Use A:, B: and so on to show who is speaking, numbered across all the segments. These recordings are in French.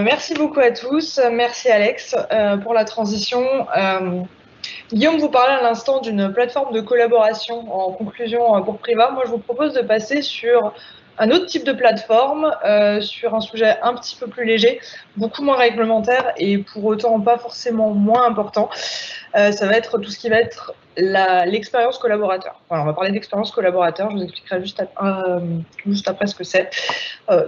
A: Merci beaucoup à tous. Merci Alex pour la transition. Guillaume vous parlait à l'instant d'une plateforme de collaboration en conclusion pour Priva. Moi, je vous propose de passer sur un autre type de plateforme, sur un sujet un petit peu plus léger, beaucoup moins réglementaire et pour autant pas forcément moins important. Ça va être tout ce qui va être l'expérience collaborateur. Voilà, on va parler d'expérience collaborateur, je vous expliquerai juste après ce que c'est.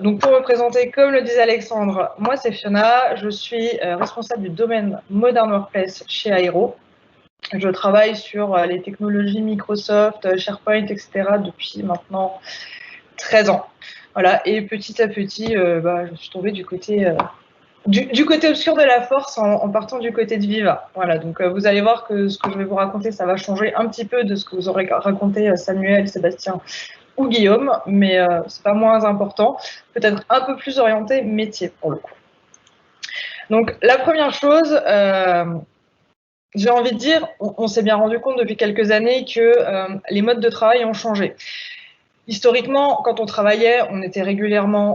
A: Donc pour me présenter, comme le disait Alexandre, moi c'est Fiona, je suis responsable du domaine Modern Workplace chez Aero. Je travaille sur les technologies Microsoft, SharePoint, etc. depuis maintenant 13 ans. Voilà, et petit à petit, je suis tombée du côté obscur de la force en partant du côté de Viva. Voilà, donc vous allez voir que ce que je vais vous raconter, ça va changer un petit peu de ce que vous aurez raconté Samuel, Sébastien ou Guillaume, mais c'est pas moins important, peut-être un peu plus orienté métier pour le coup. Donc la première chose, j'ai envie de dire, on s'est bien rendu compte depuis quelques années que les modes de travail ont changé. Historiquement, quand on travaillait, on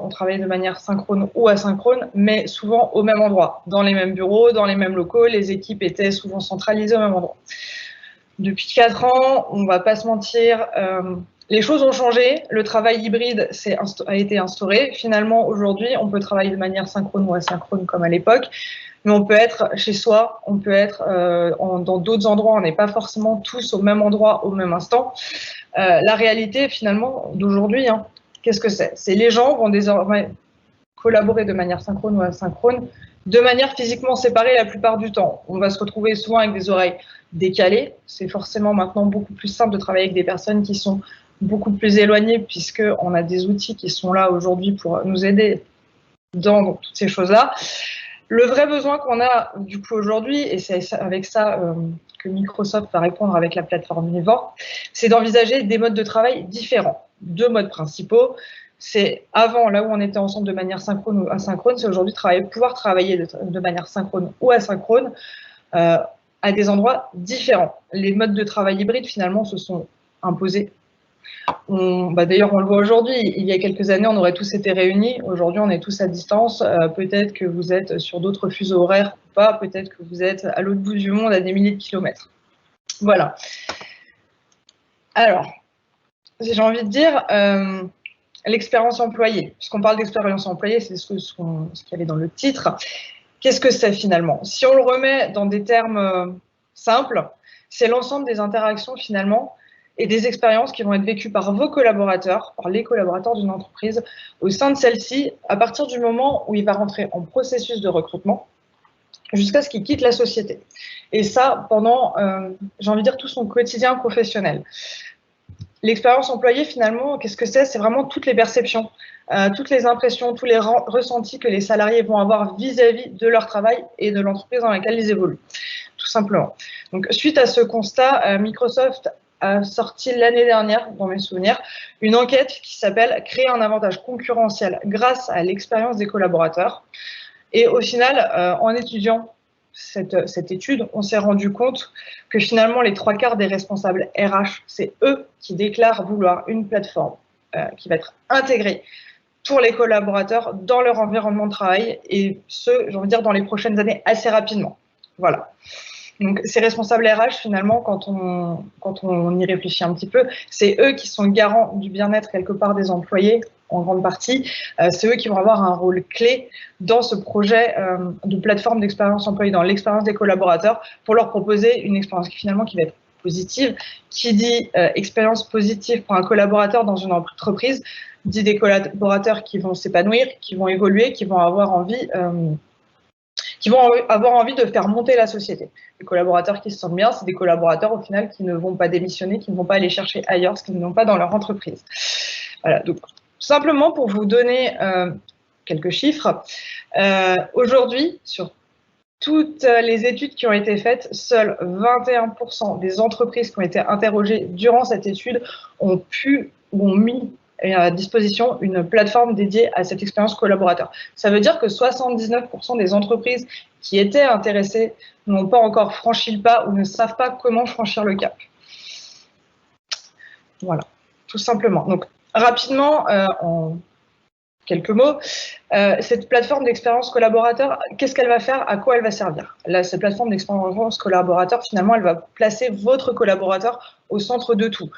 A: travaillait de manière synchrone ou asynchrone, mais souvent au même endroit, dans les mêmes bureaux, dans les mêmes locaux, les équipes étaient souvent centralisées au même endroit. Depuis 4 ans, on ne va pas se mentir, les choses ont changé, le travail hybride a été instauré. Finalement, aujourd'hui, on peut travailler de manière synchrone ou asynchrone comme à l'époque, mais on peut être chez soi, on peut être dans d'autres endroits, on n'est pas forcément tous au même endroit au même instant. La réalité, finalement, d'aujourd'hui, qu'est-ce que c'est? C'est les gens vont désormais collaborer de manière synchrone ou asynchrone, de manière physiquement séparée la plupart du temps. On va se retrouver souvent avec des oreilles décalées. C'est forcément maintenant beaucoup plus simple de travailler avec des personnes qui sont beaucoup plus éloignées, puisqu'on a des outils qui sont là aujourd'hui pour nous aider dans toutes ces choses-là. Le vrai besoin qu'on a du coup aujourd'hui, et c'est avec ça que Microsoft va répondre avec la plateforme Viva, c'est d'envisager des modes de travail différents. 2 modes principaux. C'est avant, là où on était ensemble de manière synchrone ou asynchrone, c'est aujourd'hui pouvoir travailler de manière synchrone ou asynchrone à des endroits différents. Les modes de travail hybrides, finalement, se sont imposés. D'ailleurs, on le voit aujourd'hui. Il y a quelques années, on aurait tous été réunis. Aujourd'hui, on est tous à distance. Peut-être que vous êtes sur d'autres fuseaux horaires ou pas. Peut-être que vous êtes à l'autre bout du monde, à des milliers de kilomètres. Voilà. Alors, j'ai envie de dire l'expérience employée. Puisqu'on parle d'expérience employée, c'est ce qu'il y avait dans le titre. Qu'est-ce que c'est finalement? Si on le remet dans des termes simples, c'est l'ensemble des interactions finalement et des expériences qui vont être vécues par vos collaborateurs, par les collaborateurs d'une entreprise, au sein de celle-ci, à partir du moment où il va rentrer en processus de recrutement, jusqu'à ce qu'il quitte la société. Et ça, pendant, j'ai envie de dire, tout son quotidien professionnel. L'expérience employée, finalement, qu'est-ce que c'est? C'est vraiment toutes les perceptions, toutes les impressions, tous les ressentis que les salariés vont avoir vis-à-vis de leur travail et de l'entreprise dans laquelle ils évoluent, tout simplement. Donc, suite à ce constat, Microsoft a sorti l'année dernière, dans mes souvenirs, une enquête qui s'appelle « Créer un avantage concurrentiel grâce à l'expérience des collaborateurs ». Et au final, en étudiant cette étude, on s'est rendu compte que finalement, les 3/4 des responsables RH, c'est eux qui déclarent vouloir une plateforme qui va être intégrée pour les collaborateurs dans leur environnement de travail, et ce, j'ai envie de dire, dans les prochaines années, assez rapidement. Voilà. Donc, ces responsables RH, finalement, quand on y réfléchit un petit peu, c'est eux qui sont garants du bien-être quelque part des employés, en grande partie. C'est eux qui vont avoir un rôle clé dans ce projet de plateforme d'expérience employée, dans l'expérience des collaborateurs, pour leur proposer une expérience qui va être positive. Qui dit expérience positive pour un collaborateur dans une entreprise, dit des collaborateurs qui vont s'épanouir, qui vont évoluer, qui vont avoir envie de faire monter la société. Les collaborateurs qui se sentent bien, c'est des collaborateurs au final qui ne vont pas démissionner, qui ne vont pas aller chercher ailleurs ce qu'ils n'ont pas dans leur entreprise. Voilà, donc simplement pour vous donner quelques chiffres, aujourd'hui, sur toutes les études qui ont été faites, seuls 21% des entreprises qui ont été interrogées durant cette étude ont mis à disposition une plateforme dédiée à cette expérience collaborateur. Ça veut dire que 79% des entreprises qui étaient intéressées n'ont pas encore franchi le pas ou ne savent pas comment franchir le cap. Voilà, tout simplement. Donc, rapidement, quelques mots. Cette plateforme d'expérience collaborateur, qu'est-ce qu'elle va faire? À quoi elle va servir? Là, cette plateforme d'expérience collaborateur, finalement, elle va placer votre collaborateur au centre de tout.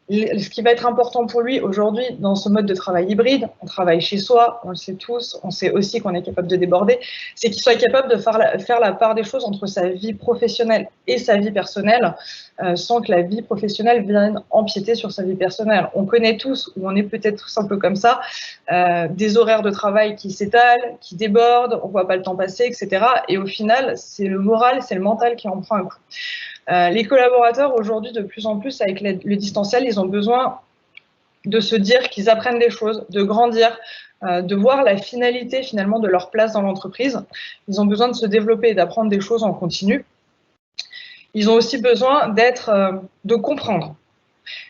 A: Ce qui va être important pour lui aujourd'hui dans ce mode de travail hybride, on travaille chez soi, on le sait tous, on sait aussi qu'on est capable de déborder, c'est qu'il soit capable de faire la part des choses entre sa vie professionnelle et sa vie personnelle, sans que la vie professionnelle vienne empiéter sur sa vie personnelle. On connaît tous, ou on est peut-être tous un peu comme ça, des horaires de travail qui s'étalent, qui débordent, on ne voit pas le temps passer, etc. Et au final, c'est le moral, c'est le mental qui en prend un coup. Les collaborateurs, aujourd'hui, de plus en plus, avec le distanciel, ils ont besoin de se dire qu'ils apprennent des choses, de grandir, de voir la finalité, finalement, de leur place dans l'entreprise. Ils ont besoin de se développer et d'apprendre des choses en continu. Ils ont aussi besoin de comprendre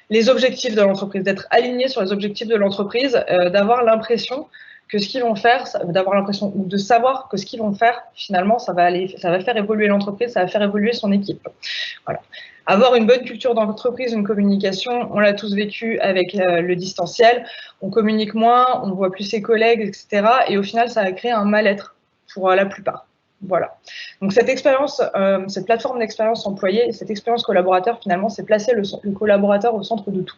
A: les objectifs de l'entreprise, d'être alignés sur les objectifs de l'entreprise, d'avoir l'impression que ce qu'ils vont faire, d'avoir l'impression ou de savoir que ce qu'ils vont faire, finalement, ça va faire évoluer l'entreprise, ça va faire évoluer son équipe. Voilà. Avoir une bonne culture d'entreprise, une communication, on l'a tous vécu avec le distanciel, on communique moins, on voit plus ses collègues, etc. Et au final, ça a créé un mal-être pour la plupart. Voilà. Donc cette expérience, cette plateforme d'expérience employée, cette expérience collaborateur, finalement, c'est placer le collaborateur au centre de tout.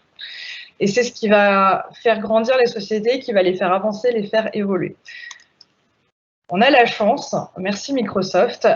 A: Et c'est ce qui va faire grandir les sociétés, qui va les faire avancer, les faire évoluer. On a la chance, merci Microsoft,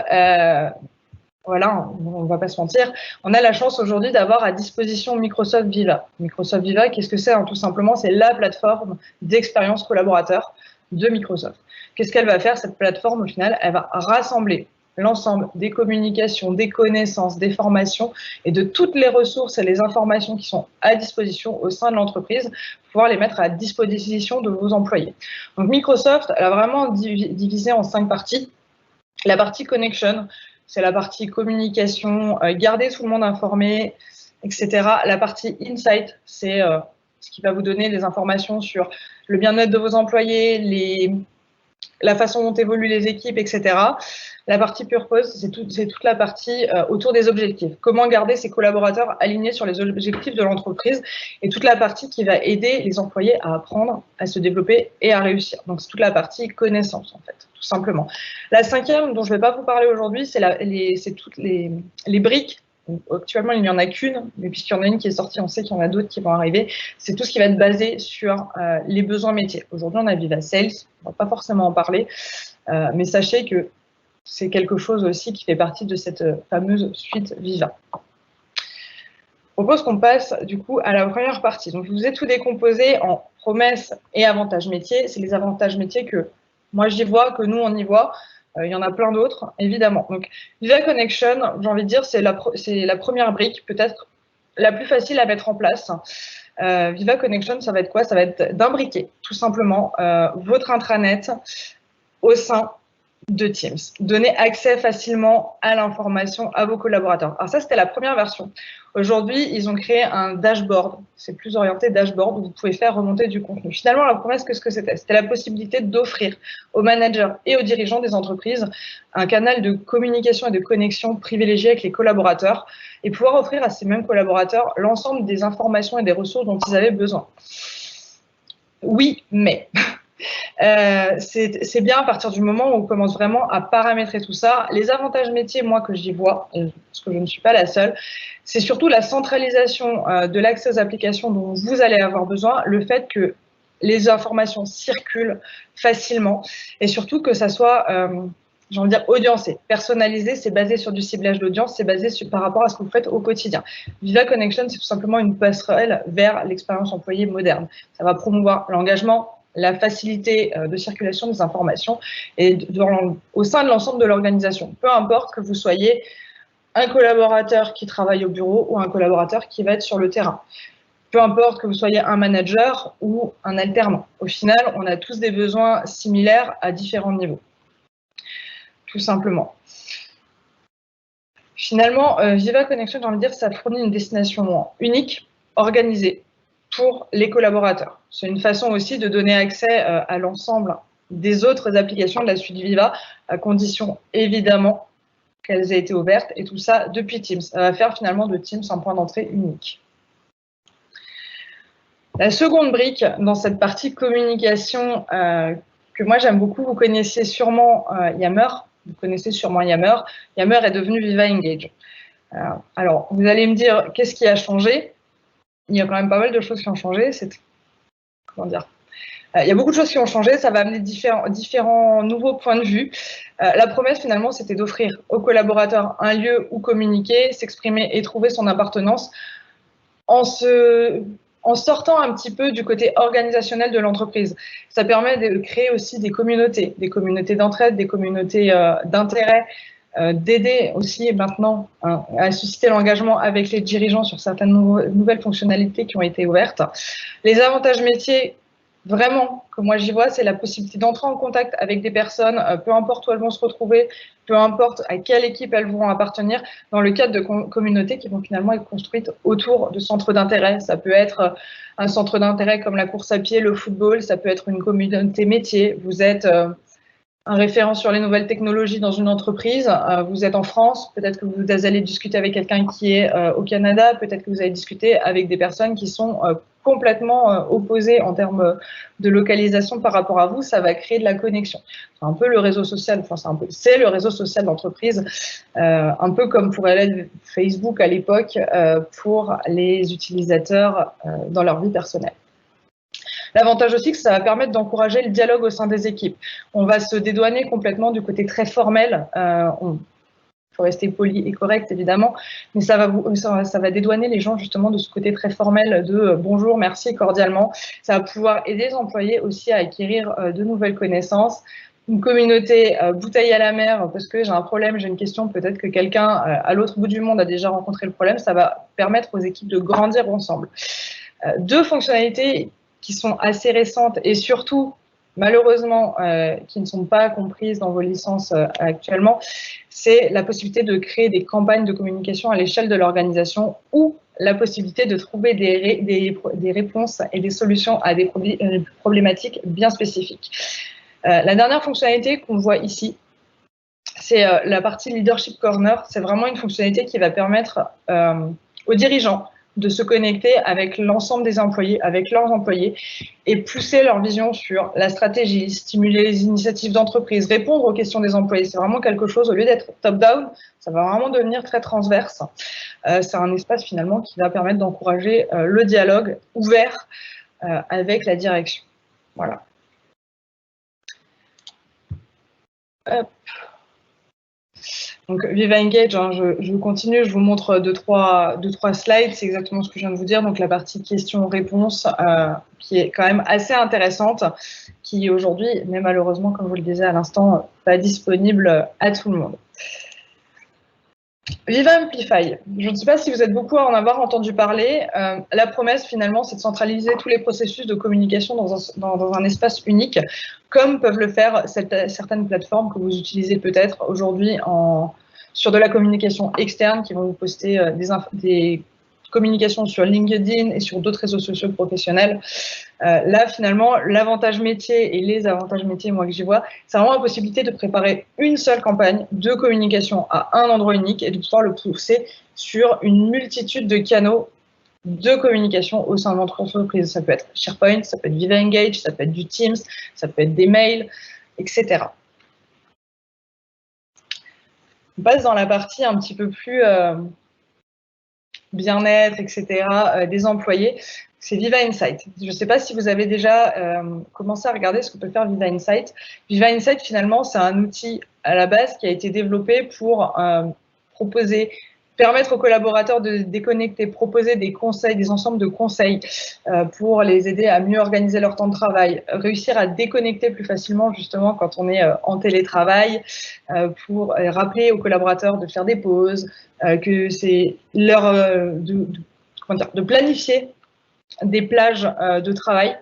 A: voilà, on ne va pas se mentir, on a la chance aujourd'hui d'avoir à disposition Microsoft Viva. Microsoft Viva, qu'est-ce que c'est? Tout simplement, c'est la plateforme d'expérience collaborateur de Microsoft. Qu'est-ce qu'elle va faire, cette plateforme? Au final, elle va rassembler l'ensemble des communications, des connaissances, des formations et de toutes les ressources et les informations qui sont à disposition au sein de l'entreprise, pour pouvoir les mettre à disposition de vos employés. Donc Microsoft, elle a vraiment divisé en 5 parties. La partie connection, c'est la partie communication, garder tout le monde informé, etc. La partie insight, c'est ce qui va vous donner des informations sur le bien-être de vos employés, la façon dont évoluent les équipes, etc. La partie purpose, c'est toute la partie autour des objectifs. Comment garder ses collaborateurs alignés sur les objectifs de l'entreprise, et toute la partie qui va aider les employés à apprendre, à se développer et à réussir. Donc, c'est toute la partie connaissance, en fait, tout simplement. La 5e, dont je ne vais pas vous parler aujourd'hui, c'est toutes les briques. Donc, actuellement, il n'y en a qu'une, mais puisqu'il y en a une qui est sortie, on sait qu'il y en a d'autres qui vont arriver. C'est tout ce qui va être basé sur les besoins métiers. Aujourd'hui, on a Viva Sales, on ne va pas forcément en parler, mais sachez que c'est quelque chose aussi qui fait partie de cette fameuse suite Viva. Je propose qu'on passe du coup à la première partie. Donc, je vous ai tout décomposé en promesses et avantages métiers. C'est les avantages métiers que moi j'y vois, que nous on y voit. Il y en a plein d'autres, évidemment. Donc, Viva Connection, j'ai envie de dire, c'est la première brique, peut-être la plus facile à mettre en place. Viva Connection, ça va être quoi? Ça va être d'imbriquer, tout simplement, votre intranet au sein de Teams. Donner accès facilement à l'information à vos collaborateurs. Alors ça, c'était la première version. Aujourd'hui, ils ont créé un dashboard. C'est plus orienté dashboard où vous pouvez faire remonter du contenu. Finalement, la promesse, qu'est-ce que c'était? C'était la possibilité d'offrir aux managers et aux dirigeants des entreprises un canal de communication et de connexion privilégié avec les collaborateurs et pouvoir offrir à ces mêmes collaborateurs l'ensemble des informations et des ressources dont ils avaient besoin. Oui, mais... c'est bien à partir du moment où on commence vraiment à paramétrer tout ça. Les avantages métiers, moi, que j'y vois, parce que je ne suis pas la seule, c'est surtout la centralisation de l'accès aux applications dont vous allez avoir besoin, le fait que les informations circulent facilement et surtout que ça soit, j'ai envie de dire, audiencé, personnalisé, c'est basé sur du ciblage d'audience, c'est basé par rapport à ce que vous faites au quotidien. Viva Connection, c'est tout simplement une passerelle vers l'expérience employée moderne. Ça va promouvoir l'engagement, la facilité de circulation des informations et au sein de l'ensemble de l'organisation. Peu importe que vous soyez un collaborateur qui travaille au bureau ou un collaborateur qui va être sur le terrain. Peu importe que vous soyez un manager ou un alternant. Au final, on a tous des besoins similaires à différents niveaux. Tout simplement. Finalement, Viva Connection, j'ai envie de dire, ça fournit une destination unique, organisée, pour les collaborateurs. C'est une façon aussi de donner accès à l'ensemble des autres applications de la suite Viva, à condition évidemment qu'elles aient été ouvertes, et tout ça depuis Teams. Ça va faire finalement de Teams un point d'entrée unique. La seconde brique dans cette partie communication que moi j'aime beaucoup, vous connaissez sûrement Yammer. Vous connaissez sûrement Yammer. Yammer est devenu Viva Engage. Alors, vous allez me dire, qu'est-ce qui a changé? Il y a quand même pas mal de choses qui ont changé. Comment dire? Il y a beaucoup de choses qui ont changé, ça va amener différents nouveaux points de vue. La promesse, finalement, c'était d'offrir aux collaborateurs un lieu où communiquer, s'exprimer et trouver son appartenance en sortant un petit peu du côté organisationnel de l'entreprise. Ça permet de créer aussi des communautés d'entraide, des communautés d'intérêt, d'aider aussi maintenant à susciter l'engagement avec les dirigeants sur certaines nouvelles fonctionnalités qui ont été ouvertes. Les avantages métiers, vraiment, que moi j'y vois, c'est la possibilité d'entrer en contact avec des personnes, peu importe où elles vont se retrouver, peu importe à quelle équipe elles vont appartenir, dans le cadre de communautés qui vont finalement être construites autour de centres d'intérêt. Ça peut être un centre d'intérêt comme la course à pied, le football, ça peut être une communauté métier. Vous êtes un référent sur les nouvelles technologies dans une entreprise, vous êtes en France, peut-être que vous allez discuter avec quelqu'un qui est au Canada, peut-être que vous allez discuter avec des personnes qui sont complètement opposées en termes de localisation par rapport à vous, ça va créer de la connexion. C'est un peu le réseau social, enfin c'est le réseau social d'entreprise, un peu comme pourrait l'être Facebook à l'époque pour les utilisateurs dans leur vie personnelle. L'avantage aussi, c'est que ça va permettre d'encourager le dialogue au sein des équipes. On va se dédouaner complètement du côté très formel. Il faut rester poli et correct, évidemment, mais ça va dédouaner les gens justement de ce côté très formel de bonjour, merci, cordialement. Ça va pouvoir aider les employés aussi à acquérir de nouvelles connaissances. Une communauté bouteille à la mer, parce que j'ai un problème, j'ai une question, peut-être que quelqu'un à l'autre bout du monde a déjà rencontré le problème, ça va permettre aux équipes de grandir ensemble. Deux fonctionnalités qui sont assez récentes et surtout, malheureusement, qui ne sont pas comprises dans vos licences actuellement, c'est la possibilité de créer des campagnes de communication à l'échelle de l'organisation ou la possibilité de trouver des réponses et des solutions à des problématiques bien spécifiques. La dernière fonctionnalité qu'on voit ici, c'est la partie Leadership Corner. C'est vraiment une fonctionnalité qui va permettre aux dirigeants de se connecter avec l'ensemble des employés, avec leurs employés, et pousser leur vision sur la stratégie, stimuler les initiatives d'entreprise, répondre aux questions des employés. C'est vraiment quelque chose, au lieu d'être top-down, ça va vraiment devenir très transverse. C'est un espace finalement qui va permettre d'encourager le dialogue ouvert avec la direction. Voilà. Hop. Donc, Viva Engage, hein, je continue, je vous montre deux, trois slides, c'est exactement ce que je viens de vous dire. Donc, la partie questions-réponses, qui est quand même assez intéressante, qui aujourd'hui n'est malheureusement, comme je vous le disais à l'instant, pas disponible à tout le monde. Viva Amplify, je ne sais pas si vous êtes beaucoup à en avoir entendu parler. La promesse, finalement, c'est de centraliser tous les processus de communication dans un espace unique, comme peuvent le faire certaines plateformes que vous utilisez peut-être aujourd'hui sur de la communication externe, qui vont vous poster des communications sur LinkedIn et sur d'autres réseaux sociaux professionnels. Là, finalement, l'avantage métier et les avantages métiers, moi, que j'y vois, c'est vraiment la possibilité de préparer une seule campagne de communication à un endroit unique et de pouvoir le pousser sur une multitude de canaux de communication au sein de l'entreprise. Ça peut être SharePoint, ça peut être Viva Engage, ça peut être du Teams, ça peut être des mails, etc. On passe dans la partie un petit peu plus bien-être, etc., des employés. C'est Viva Insight. Je ne sais pas si vous avez déjà commencé à regarder ce que peut faire Viva Insight. Viva Insight, finalement, c'est un outil à la base qui a été développé pour permettre aux collaborateurs de déconnecter, proposer des conseils, des ensembles de conseils pour les aider à mieux organiser leur temps de travail, réussir à déconnecter plus facilement justement quand on est en télétravail, pour rappeler aux collaborateurs de faire des pauses, que c'est l'heure de planifier des plages de travail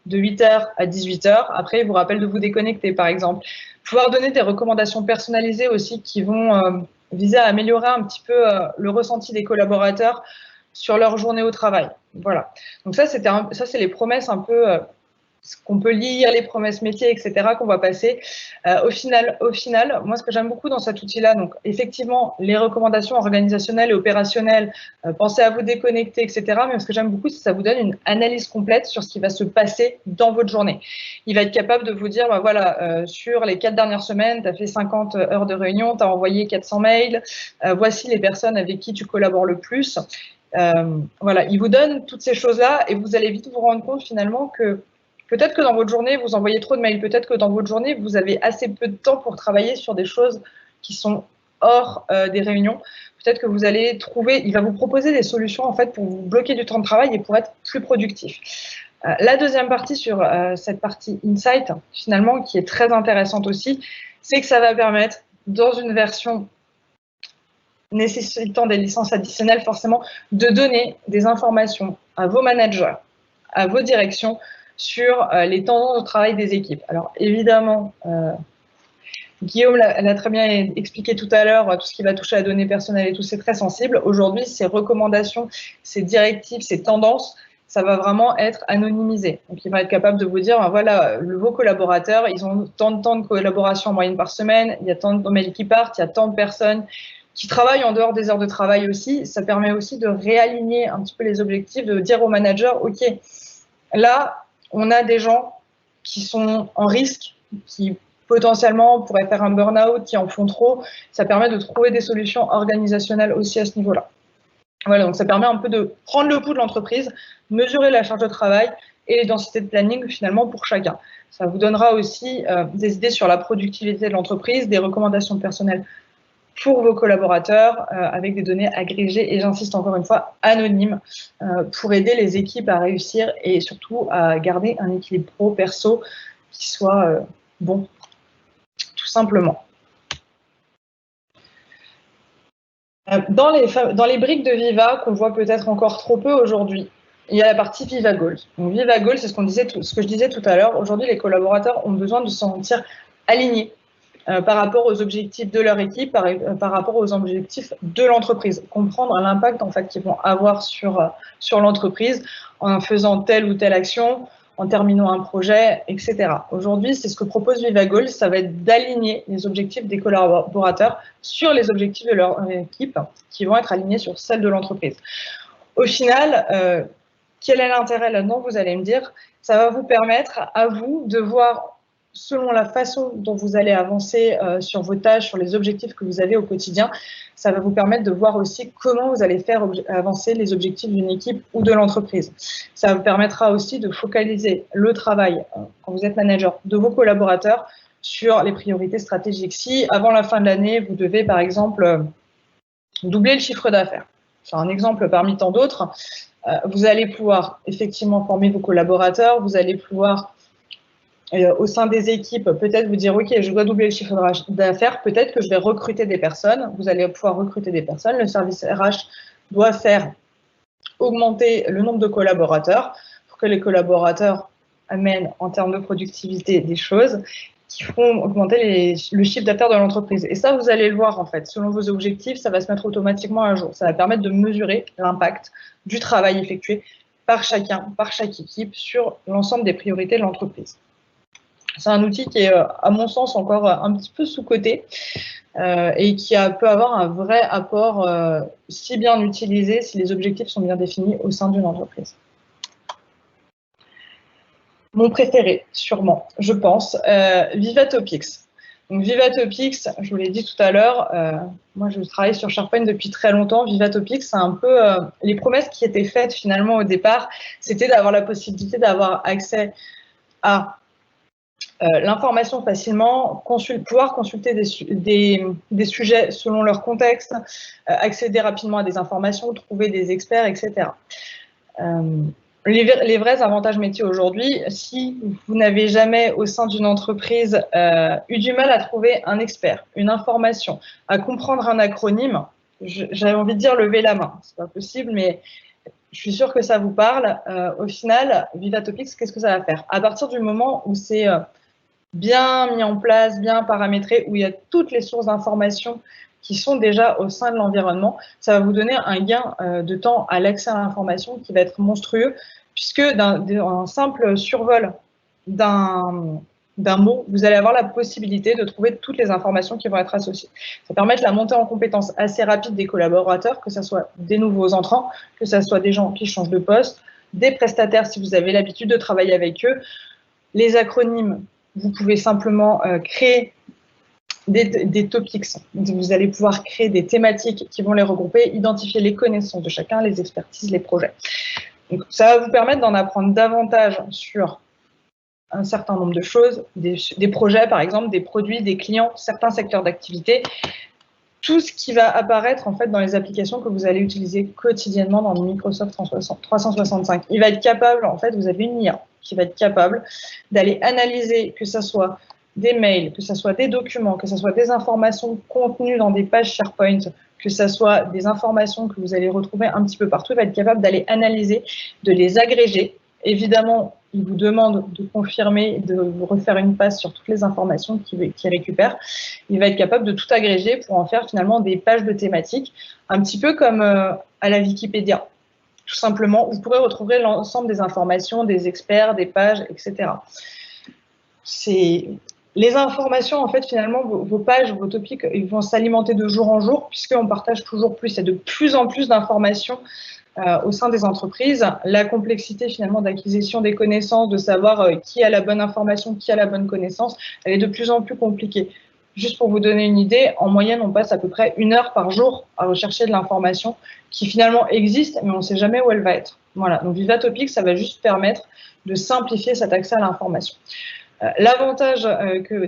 A: de 8h à 18h. Après, ils vous rappellent de vous déconnecter, par exemple. Pouvoir donner des recommandations personnalisées aussi qui vont viser à améliorer un petit peu le ressenti des collaborateurs sur leur journée au travail. Voilà. Donc ça, c'est les promesses un peu ce qu'on peut lire, les promesses métiers, etc., qu'on va passer. Au final, moi, ce que j'aime beaucoup dans cet outil-là, donc effectivement, les recommandations organisationnelles et opérationnelles, pensez à vous déconnecter, etc., mais ce que j'aime beaucoup, c'est que ça vous donne une analyse complète sur ce qui va se passer dans votre journée. Il va être capable de vous dire, voilà, sur les 4 dernières semaines, tu as fait 50 heures de réunion, tu as envoyé 400 mails, voici les personnes avec qui tu collabores le plus. Voilà, il vous donne toutes ces choses-là et vous allez vite vous rendre compte finalement que peut-être que dans votre journée, vous envoyez trop de mails. Peut-être que dans votre journée, vous avez assez peu de temps pour travailler sur des choses qui sont hors des réunions. Peut-être que vous allez trouver, il va vous proposer des solutions en fait pour vous bloquer du temps de travail et pour être plus productif. La deuxième partie sur cette partie Insight, finalement, qui est très intéressante aussi, c'est que ça va permettre, dans une version nécessitant des licences additionnelles, forcément, de donner des informations à vos managers, à vos directions, sur les tendances de travail des équipes. Alors évidemment, Guillaume l'a très bien expliqué tout à l'heure, tout ce qui va toucher à la donnée personnelle et tout, c'est très sensible. Aujourd'hui, ces recommandations, ces directives, ces tendances, ça va vraiment être anonymisé. Donc, il va être capable de vous dire, voilà, vos collaborateurs, ils ont tant de temps de collaboration en moyenne par semaine, il y a tant de mails qui partent, il y a tant de personnes qui travaillent en dehors des heures de travail aussi. Ça permet aussi de réaligner un petit peu les objectifs, de dire au manager, OK, là, on a des gens qui sont en risque, qui potentiellement pourraient faire un burn-out, qui en font trop. Ça permet de trouver des solutions organisationnelles aussi à ce niveau-là. Voilà, donc ça permet un peu de prendre le pouls de l'entreprise, mesurer la charge de travail et les densités de planning finalement pour chacun. Ça vous donnera aussi des idées sur la productivité de l'entreprise, des recommandations personnelles pour vos collaborateurs avec des données agrégées et j'insiste encore une fois, anonymes pour aider les équipes à réussir et surtout à garder un équilibre pro-perso qui soit bon, tout simplement. Dans les briques de Viva, qu'on voit peut-être encore trop peu aujourd'hui, il y a la partie Viva Goals. Donc Viva Goals, c'est ce que je disais tout à l'heure. Aujourd'hui, les collaborateurs ont besoin de se sentir alignés par rapport aux objectifs de leur équipe, par rapport aux objectifs de l'entreprise. Comprendre l'impact en fait qu'ils vont avoir sur l'entreprise en faisant telle ou telle action, en terminant un projet, etc. Aujourd'hui, c'est ce que propose Viva Goals, ça va être d'aligner les objectifs des collaborateurs sur les objectifs de leur équipe qui vont être alignés sur celles de l'entreprise. Au final, quel est l'intérêt là-dedans? Vous allez me dire, ça va vous permettre à vous de voir selon la façon dont vous allez avancer sur vos tâches, sur les objectifs que vous avez au quotidien, ça va vous permettre de voir aussi comment vous allez faire avancer les objectifs d'une équipe ou de l'entreprise. Ça vous permettra aussi de focaliser le travail, quand vous êtes manager, de vos collaborateurs sur les priorités stratégiques. Si, avant la fin de l'année, vous devez, par exemple, doubler le chiffre d'affaires, c'est un exemple parmi tant d'autres, vous allez pouvoir effectivement former vos collaborateurs, vous allez pouvoir au sein des équipes, peut-être vous dire, OK, je dois doubler le chiffre d'affaires, peut-être que je vais recruter des personnes. Vous allez pouvoir recruter des personnes. Le service RH doit faire augmenter le nombre de collaborateurs pour que les collaborateurs amènent en termes de productivité des choses qui feront augmenter le chiffre d'affaires de l'entreprise. Et ça, vous allez le voir en fait. Selon vos objectifs, ça va se mettre automatiquement à jour. Ça va permettre de mesurer l'impact du travail effectué par chacun, par chaque équipe sur l'ensemble des priorités de l'entreprise. C'est un outil qui est, à mon sens, encore un petit peu sous-coté et qui peut avoir un vrai apport si bien utilisé, si les objectifs sont bien définis au sein d'une entreprise. Mon préféré, sûrement, je pense, Viva Topics. Donc Viva Topics, je vous l'ai dit tout à l'heure, moi je travaille sur SharePoint depuis très longtemps. Viva Topics, c'est un peu les promesses qui étaient faites finalement au départ, c'était d'avoir la possibilité d'avoir accès à l'information facilement, pouvoir consulter des sujets selon leur contexte, accéder rapidement à des informations, trouver des experts, etc. Les vrais avantages métiers aujourd'hui, si vous n'avez jamais au sein d'une entreprise eu du mal à trouver un expert, une information, à comprendre un acronyme, j'avais envie de dire lever la main, c'est pas possible, mais je suis sûre que ça vous parle. Au final, Viva Topics, qu'est-ce que ça va faire? À partir du moment où c'est bien mis en place, bien paramétré, où il y a toutes les sources d'informations qui sont déjà au sein de l'environnement, ça va vous donner un gain de temps à l'accès à l'information qui va être monstrueux, puisque d'un simple survol d'un mot, vous allez avoir la possibilité de trouver toutes les informations qui vont être associées. Ça permet de la montée en compétence assez rapide des collaborateurs, que ce soit des nouveaux entrants, que ce soit des gens qui changent de poste, des prestataires si vous avez l'habitude de travailler avec eux. Les acronymes, vous pouvez simplement créer des topics. Vous allez pouvoir créer des thématiques qui vont les regrouper, identifier les connaissances de chacun, les expertises, les projets. Donc, ça va vous permettre d'en apprendre davantage sur un certain nombre de choses, des projets par exemple, des produits, des clients, certains secteurs d'activité, tout ce qui va apparaître en fait dans les applications que vous allez utiliser quotidiennement dans le Microsoft 365. Il va être capable, en fait, vous avez une IA qui va être capable d'aller analyser, que ce soit des mails, que ce soit des documents, que ce soit des informations contenues dans des pages SharePoint, que ce soit des informations que vous allez retrouver un petit peu partout, il va être capable d'aller analyser, de les agréger. Évidemment, il vous demande de confirmer, de vous refaire une passe sur toutes les informations qu'il récupère. Il va être capable de tout agréger pour en faire finalement des pages de thématiques, un petit peu comme à la Wikipédia. Tout simplement, vous pourrez retrouver l'ensemble des informations, des experts, des pages, etc. Les informations, en fait, finalement, vos pages, vos topics, ils vont s'alimenter de jour en jour, puisqu'on partage toujours plus. Il y a de plus en plus d'informations au sein des entreprises. La complexité, finalement, d'acquisition des connaissances, de savoir qui a la bonne information, qui a la bonne connaissance, elle est de plus en plus compliquée. Juste pour vous donner une idée, en moyenne, on passe à peu près 1 heure par jour à rechercher de l'information qui, finalement, existe, mais on ne sait jamais où elle va être. Voilà. Donc, Viva Topics, ça va juste permettre de simplifier cet accès à l'information. L'avantage,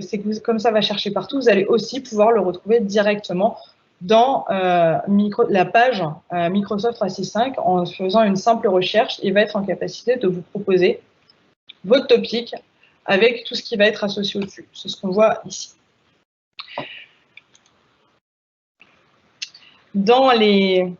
A: c'est que comme ça va chercher partout, vous allez aussi pouvoir le retrouver directement dans la page Microsoft 365 en faisant une simple recherche. Il va être en capacité de vous proposer votre topic avec tout ce qui va être associé au-dessus. C'est ce qu'on voit ici. Dans les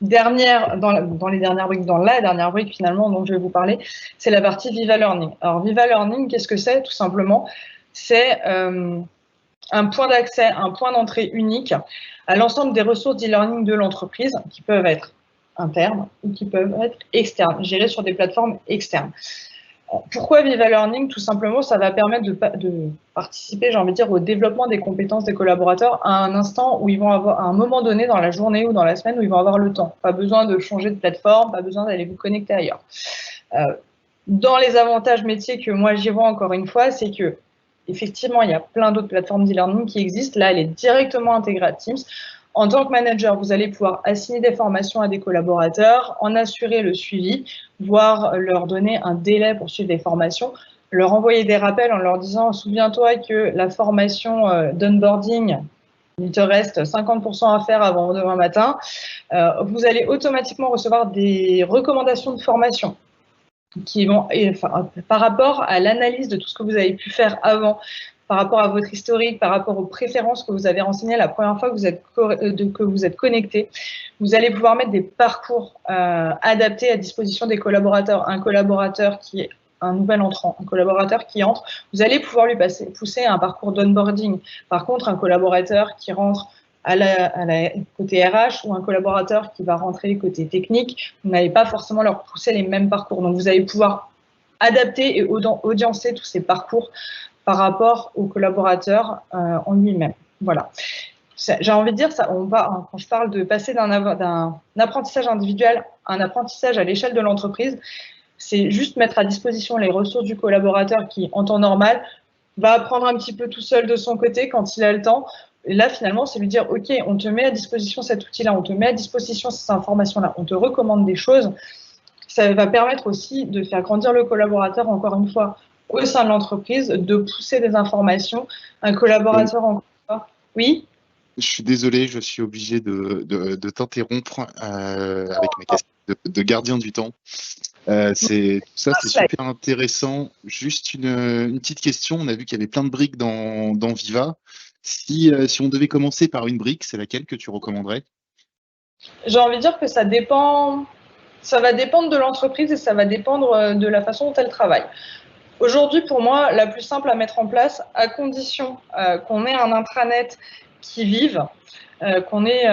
A: dernière brique finalement dont je vais vous parler, c'est la partie Viva Learning. Alors Viva Learning, qu'est-ce que c'est? Tout simplement, c'est un point d'accès, un point d'entrée unique à l'ensemble des ressources d'e-learning de l'entreprise qui peuvent être internes ou qui peuvent être externes, gérées sur des plateformes externes. Pourquoi Viva Learning? Tout simplement, ça va permettre de participer, j'ai envie de dire, au développement des compétences des collaborateurs à un instant où ils vont avoir, à un moment donné dans la journée ou dans la semaine où ils vont avoir le temps. Pas besoin de changer de plateforme, pas besoin d'aller vous connecter ailleurs. Dans les avantages métiers que moi j'y vois encore une fois, c'est que effectivement, il y a plein d'autres plateformes d'e-learning qui existent. Là, elle est directement intégrée à Teams. En tant que manager, vous allez pouvoir assigner des formations à des collaborateurs, en assurer le suivi, voire leur donner un délai pour suivre les formations, leur envoyer des rappels en leur disant « Souviens-toi que la formation d'onboarding, il te reste 50% à faire avant demain matin. » Vous allez automatiquement recevoir des recommandations de formation qui vont, par rapport à l'analyse de tout ce que vous avez pu faire avant, par rapport à votre historique, par rapport aux préférences que vous avez renseignées la première fois que vous êtes connecté, vous allez pouvoir mettre des parcours adaptés à disposition des collaborateurs. Un collaborateur qui est un nouvel entrant, un collaborateur qui entre, vous allez pouvoir lui pousser un parcours d'onboarding. Par contre, un collaborateur qui rentre côté RH ou un collaborateur qui va rentrer côté technique, vous n'allez pas forcément leur pousser les mêmes parcours. Donc, vous allez pouvoir adapter et audiencer tous ces parcours par rapport au collaborateur en lui-même. Voilà. J'ai envie de dire, quand je parle de passer d'un apprentissage individuel à un apprentissage à l'échelle de l'entreprise, c'est juste mettre à disposition les ressources du collaborateur qui, en temps normal, va apprendre un petit peu tout seul de son côté quand il a le temps. Et là, finalement, c'est lui dire, OK, on te met à disposition cet outil-là, on te met à disposition ces informations-là, on te recommande des choses. Ça va permettre aussi de faire grandir le collaborateur, encore une fois, au sein de l'entreprise, de pousser des informations. Un collaborateur, encore une fois. Oui?
B: Je suis désolé, je suis obligé de t'interrompre avec ma casquette de gardien du temps. C'est super intéressant. Juste une petite question. On a vu qu'il y avait plein de briques dans Viva. Si on devait commencer par une brique, c'est laquelle que tu recommanderais?
A: J'ai envie de dire que ça dépend. Ça va dépendre de l'entreprise et ça va dépendre de la façon dont elle travaille. Aujourd'hui, pour moi, la plus simple à mettre en place, à condition qu'on ait un intranet qui vive, qu'on ait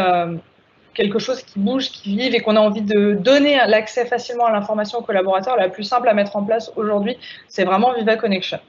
A: quelque chose qui bouge, qui vive et qu'on a envie de donner l'accès facilement à l'information aux collaborateurs, la plus simple à mettre en place aujourd'hui, c'est vraiment Viva Connection.